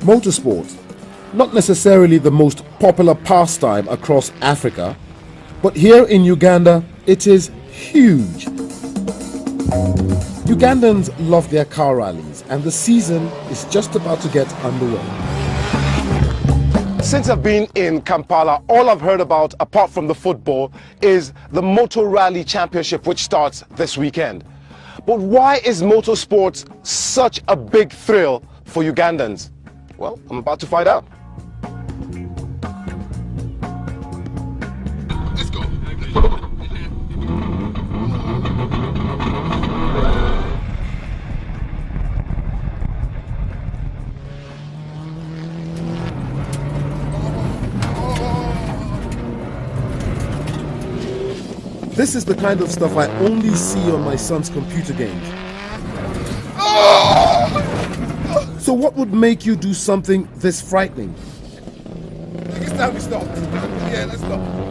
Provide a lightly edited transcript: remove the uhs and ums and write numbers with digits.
Motorsport, not necessarily the most popular pastime across Africa, but here in Uganda it is huge. Ugandans love their car rallies and the season is just about to get underway. Since I've been in Kampala, all I've heard about, apart from the football, is the Motor Rally Championship, which starts this weekend. But why is motorsports such a big thrill for Ugandans? Well, I'm about to find out. Let's go. This is the kind of stuff I only see on my son's computer games. So what would make you do something this frightening? It's time we stop. Yeah, let's stop.